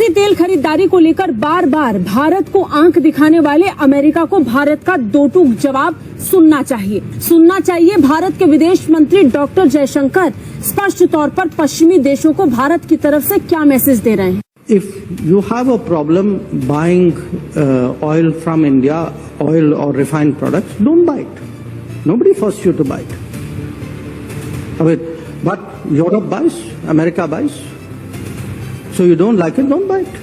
रूसी तेल खरीदारी को लेकर बार बार भारत को आंख दिखाने वाले अमेरिका को भारत का दो टूक जवाब सुनना चाहिए। भारत के विदेश मंत्री डॉक्टर जयशंकर स्पष्ट तौर पर पश्चिमी देशों को भारत की तरफ से क्या मैसेज दे रहे हैं? If you have a problem buying oil from India, oil or refined products, don't buy it. Nobody forced you to buy it. I mean, but Europe buys, America buys. So you don't like it, don't buy it.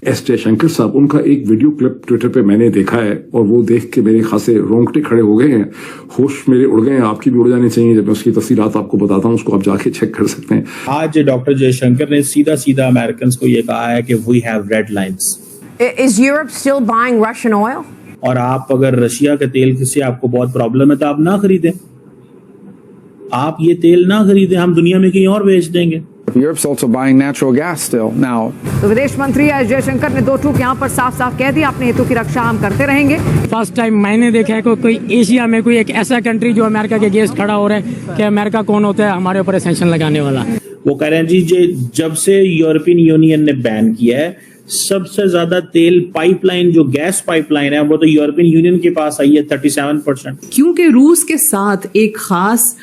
S Jaishankar साहब, उनका एक video clip Twitter पे मैंने देखा है और वो देख के मेरे खासे रोंगटे खड़े हो गए हैं, होश मेरे उड़ गए हैं। आपकी भी उड़ जानी चाहिए। जब मैं उसकी तफसीलात आपको बताता हूँ, उसको आप जाके चेक कर सकते हैं। आज डॉक्टर जयशंकर ने सीधा अमेरिकन को ये कहा है कि we have red lines. Is Europe still buying Russian oil? और आप अगर रशिया के तेल से आपको बहुत प्रॉब्लम है तो आप ना खरीदें, आप ये तेल ना खरीदें, हम दुनिया में कहीं और बेच देंगे। Europe's also buying natural gas still now. तो विदेश मंत्री एस जयशंकर ने दो टूक यहाँ पर साफ कह दिया, अपने हितों की रक्षा हम करते रहेंगे। फर्स्ट टाइम मैंने देखा है कोई एशिया में कोई एक ऐसा कंट्री जो अमेरिका के अगेंस्ट खड़ा हो रहा है कि अमेरिका कौन होता है हमारे ऊपर सैंक्शन लगाने वाला। वो कह रहे हैं जी, जब से यूरोपियन यूनियन ने बैन किया है, सबसे ज्यादा तेल पाइपलाइन, जो गैस पाइपलाइन है, वो तो यूरोपियन यूनियन के पास आई है 37%। क्योंकि रूस के साथ एक खास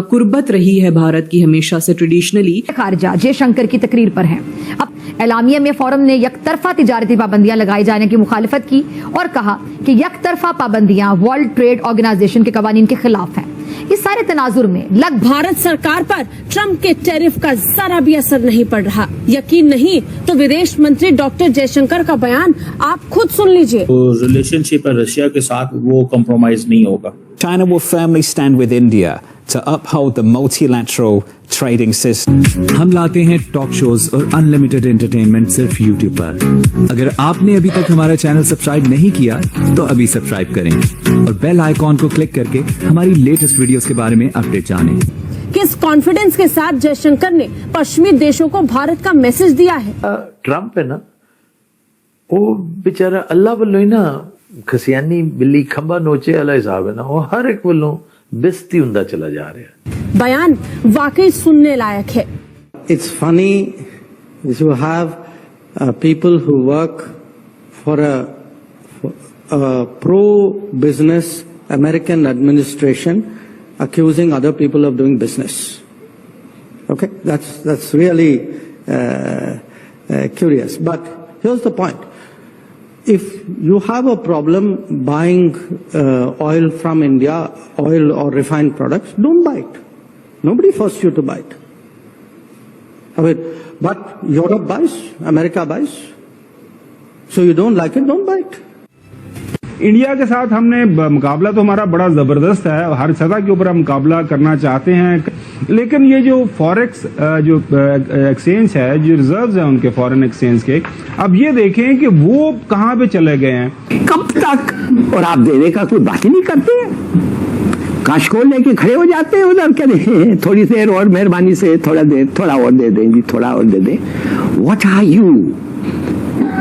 कुर्बत रही है भारत की हमेशा से ट्रेडिशनली। खारजा जयशंकर की तकरीर पर हैं। अब एलामिया में फोरम ने यकतरफा तिजारती पाबंदियां लगाए जाने की मुखालिफत की और कहा कि यकतरफा पाबंदियां वर्ल्ड ट्रेड ऑर्गेनाइजेशन के कवानीन के खिलाफ हैं। इस सारे तनाजुर में भारत सरकार पर ट्रंप के टैरिफ का जरा भी असर नहीं पड़ रहा। यकीन नहीं तो विदेश मंत्री डॉक्टर जयशंकर का बयान आप खुद सुन लीजिए। तो रिलेशनशिप रशिया के साथ वो कॉम्प्रोमाइज नहीं होगा। China will firmly stand with India to uphold the multilateral trading system. हम लाते हैं टॉक शोज और अनलिमिटेड एंटरटेनमेंट सिर्फ YouTube पर। अगर आपने अभी तक हमारा चैनल सब्सक्राइब नहीं किया तो अभी सब्सक्राइब करें और बेल आइकॉन को क्लिक करके हमारी लेटेस्ट वीडियोस के बारे में अपडेट जानें। किस कॉन्फिडेंस के साथ जयशंकर ने पश्चिमी देशों को भारत का मैसेज दिया है? ट्रंप है ना, वो बेचारा अल्लाह वालों ही ना खसियानी बिल्ली खंबा नोचे वाला हिसाब है ना, वो हर एक वालों बेस्ती हुंदा चला जा रहा है। बयान वाकई सुनने लायक है। It's funny you have people who work for a pro-business American administration accusing other people of doing business. Okay, that's really curious. But here's the point. If you have a problem buying oil from India, oil or refined products, don't buy it. Nobody forced you to buy it. I mean, but Europe buys, America buys. So you don't like it, don't buy it. India के साथ हमने मुकाबला तो हमारा बड़ा जबरदस्त है, हर सतह के ऊपर हम मुकाबला करना चाहते हैं, लेकिन ये जो फॉरेक्स जो एक्सचेंज है, जो रिजर्व्स हैं उनके फॉरेन एक्सचेंज के, अब ये देखें कि वो कहाँ पे चले गए हैं। कब तक? और आप देने का कोई बात ही नहीं करते हैं, काशकोल लेके खड़े हो जाते हैं उधर, करें थोड़ी देर और मेहरबानी से थोड़ा और दे दें जी, थोड़ा और दे दें। What are you?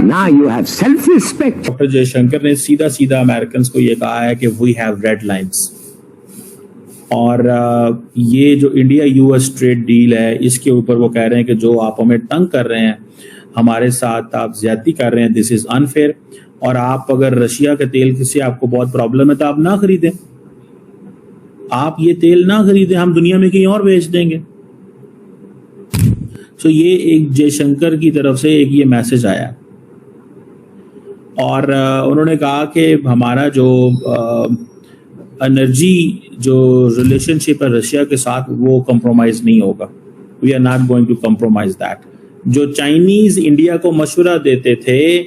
Now you have self-respect. Doctor Jaishankar ने सीधा अमेरिकन को ये कहा है कि वी हैव रेड लाइंस। और ये जो इंडिया यूएस ट्रेड डील है, इसके ऊपर वो कह रहे हैं कि जो आप हमें तंग कर रहे हैं, हमारे साथ आप ज्यादती कर रहे हैं, दिस इज अनफेयर। और आप अगर रशिया के तेल से आपको बहुत प्रॉब्लम है तो आप ना खरीदें, आप ये तेल ना खरीदें, हम दुनिया में कहीं और बेच देंगे। तो ये एक जयशंकर की तरफ से एक ये मैसेज आया और उन्होंने कहा कि हमारा जो एनर्जी जो रिलेशनशिप है रशिया के साथ, वो कॉम्प्रोमाइज नहीं होगा। We are not going to compromise that. जो चाइनीज इंडिया को मशवरा देते थे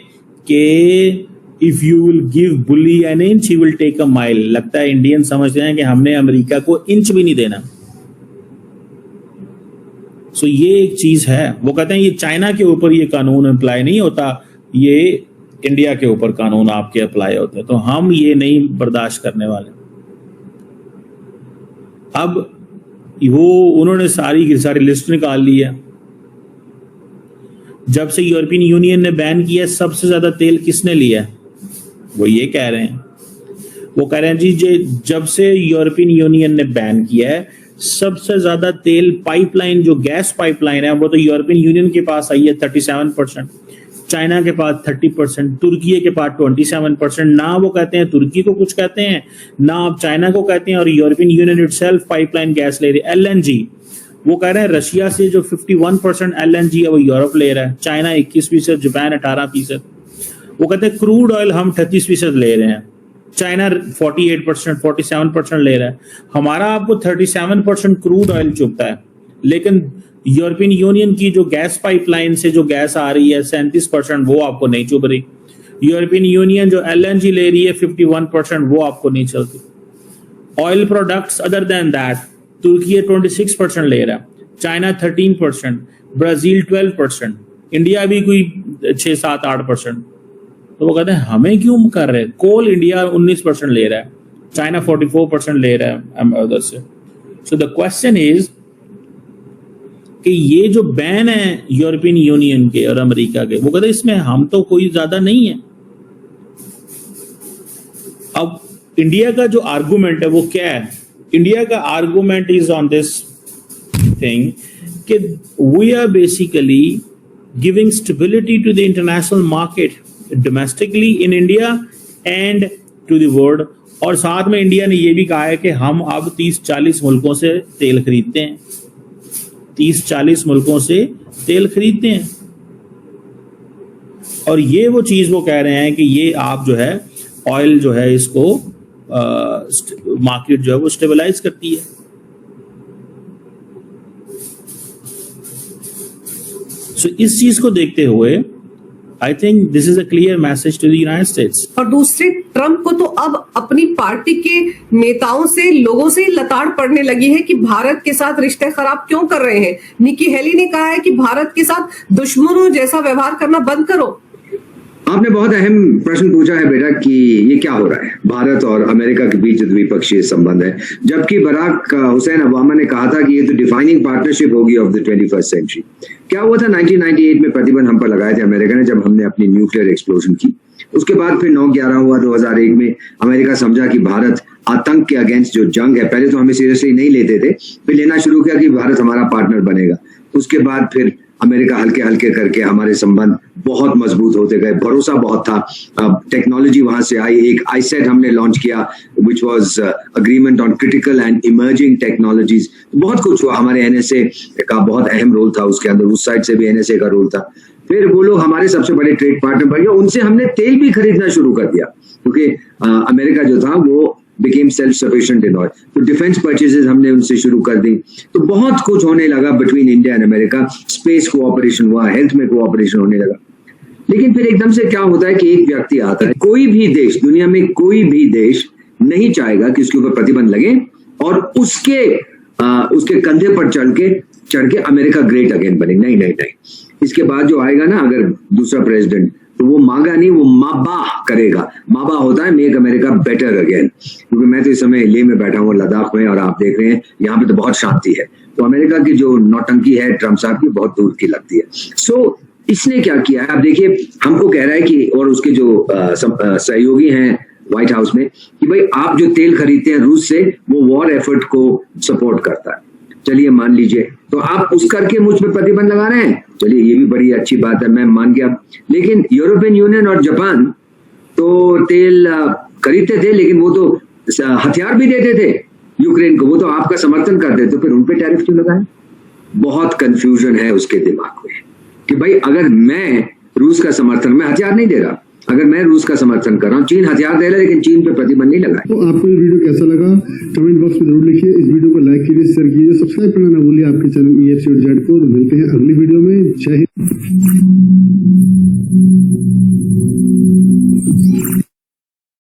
कि if you will give bully an inch he will take a mile, लगता है इंडियन समझते हैं कि हमने अमेरिका को इंच भी नहीं देना। सो ये एक चीज है। वो कहते हैं ये चाइना के ऊपर ये कानून अप्लाई नहीं होता, ये इंडिया के ऊपर कानून आपके अप्लाई होते हैं, तो हम ये नहीं बर्दाश्त करने वाले। अब वो उन्होंने सारी की सारी लिस्ट निकाल ली है। जब से यूरोपियन यूनियन ने बैन किया, सबसे ज्यादा तेल किसने लिया है? वो ये कह रहे हैं, वो कह रहे हैं जी, जब से यूरोपियन यूनियन ने बैन किया है, सबसे ज्यादा तेल पाइपलाइन, जो गैस पाइपलाइन है, वो तो यूरोपियन यूनियन के पास आई है 37%। चाइना के पास 30%, तुर्की के पास 27%। ना वो कहते हैं तुर्की को कुछ कहते हैं, ना आप चाइना को कहते हैं। और European union itself pipeline gas ले रही है। LNG वो कह रहे हैं रशिया से जो 51% LNG है वो यूरोप ले रहा है, चाइना 21%, जापान 18%। वो कहते हैं क्रूड ऑयल हम 38% ले रहे हैं, चाइना 48%, 47% ले रहा है। हमारा आपको 37% क्रूड ऑयल चुभता है, लेकिन यूरोपियन यूनियन की जो गैस पाइपलाइन से जो गैस आ रही है 37% वो आपको नहीं चुभ रही। यूरोपियन यूनियन जो LNG ले रही है 51% वो आपको नहीं चलती। Oil products other than that तुर्की 26% ले रहा है, चाइना 13%, ब्राजील 12%, इंडिया भी कोई 6-7-8%। तो वो कहते हैं हमें क्यों कर रहे हैं। कोल इंडिया 19% ले रहा है, चाइना 44% ले रहा है उधर से। सो द क्वेश्चन इज कि ये जो बैन है यूरोपियन यूनियन के और अमेरिका के, वो कहते हैं इसमें हम तो कोई ज्यादा नहीं है। अब इंडिया का जो आर्गुमेंट है वो क्या है? इंडिया का argument is on this thing कि we are basically giving stability to the international market domestically in India and to the world. और साथ में इंडिया ने यह भी कहा है कि हम अब 30-40 मुल्कों से तेल खरीदते हैं, 30-40 मुल्कों से तेल खरीदते हैं। और ये वो चीज वो कह रहे हैं कि ये आप जो है ऑयल जो है इसको मार्केट जो है वो स्टेबलाइज करती है। सो इस चीज को देखते हुए I think this is a clear message to the United States. और दूसरे ट्रंप को तो अब अपनी पार्टी के नेताओं से, लोगों से लताड़ पड़ने लगी है कि भारत के साथ रिश्ते खराब क्यों कर रहे हैं। निकी हेली ने कहा है कि भारत के साथ दुश्मनों जैसा व्यवहार करना बंद करो। आपने बहुत अहम प्रश्न पूछा है बेटा कि ये क्या हो रहा है, भारत और अमेरिका के बीच द्विपक्षीय संबंध है, जबकि बराक हुसैन ओबामा ने कहा था कि ये तो डिफाइनिंग पार्टनरशिप होगी ऑफ द 21st सेंचुरी। क्या हुआ था 1998 में प्रतिबंध हम पर लगाए थे अमेरिका ने जब हमने अपनी न्यूक्लियर एक्सप्लोजन की। उसके बाद फिर 9/11 हुआ 2001 में। अमेरिका समझा कि भारत आतंक के अगेंस्ट जो जंग है, पहले तो हमें सीरियसली नहीं लेते थे, फिर लेना शुरू किया कि भारत हमारा पार्टनर बनेगा। उसके बाद फिर अमेरिका हल्के हल्के करके हमारे संबंध बहुत मजबूत होते गए, भरोसा बहुत था। टेक्नोलॉजी वहां से आई, एक आईसेट हमने लॉन्च किया which was agreement on critical and emerging technologies. बहुत कुछ हुआ, हमारे NSA का बहुत अहम रोल था उसके अंदर, उस साइड से भी NSA का रोल था। फिर वो लोग हमारे सबसे बड़े ट्रेड पार्टनर बन गए, उनसे हमने तेल भी खरीदना शुरू कर दिया क्योंकि अमेरिका जो था वो became self-sufficient in oil. तो डिफेंस परचेजेस हमने उनसे शुरू कर दी। तो बहुत कुछ होने लगा between India and America. Space cooperation हुआ, हेल्थ में कोऑपरेशन होने लगा। लेकिन फिर एकदम से क्या होता है कि एक व्यक्ति आता है, कोई भी देश, दुनिया में कोई भी देश नहीं चाहेगा कि उसके ऊपर प्रतिबंध लगे और उसके कंधे पर चढ़ के अमेरिका ग्रेट अगेन बने। नहीं, इसके बाद जो आएगा ना अगर दूसरा प्रेसिडेंट, तो वो मांगा नहीं, वो माबा करेगा। माबा होता है मेक अमेरिका बेटर अगेन। क्योंकि मैं तो इस समय लेह में बैठा हूँ, लद्दाख में, और आप देख रहे हैं यहाँ पे तो बहुत शांति है। तो अमेरिका की जो नौटंकी है ट्रम्प साहब की बहुत दूर की लगती है। सो इसने क्या किया है, आप देखिए, हमको कह रहा है कि, और उसके जो सहयोगी हैं व्हाइट हाउस में, कि भाई आप जो तेल खरीदते हैं रूस से, वो वॉर एफर्ट को सपोर्ट करता है। चलिए मान लीजिए, तो आप उस करके मुझ पे प्रतिबंध लगा रहे हैं, चलिए ये भी बड़ी अच्छी बात है, मैं मान गया। लेकिन यूरोपियन यूनियन और जापान तो तेल खरीदते थे, लेकिन वो तो हथियार भी देते थे यूक्रेन को, वो तो आपका समर्थन करते थे, तो फिर उन पे टैरिफ क्यों लगाए? बहुत कंफ्यूजन है उसके दिमाग में कि भाई अगर मैं रूस का समर्थन, मैं हथियार नहीं दे रहा, अगर मैं रूस का समर्थन कर रहा हूँ, चीन हथियार दे रहा है लेकिन चीन पे प्रतिबंध नहीं लगा। तो आपको ये वीडियो कैसा लगा कमेंट बॉक्स में जरूर लिखिए। इस वीडियो को लाइक कीजिए, शेयर कीजिए, सब्सक्राइब करना ना भूलिए आपके चैनल EFC.Z को। मिलते हैं अगली वीडियो में। जय हिंद।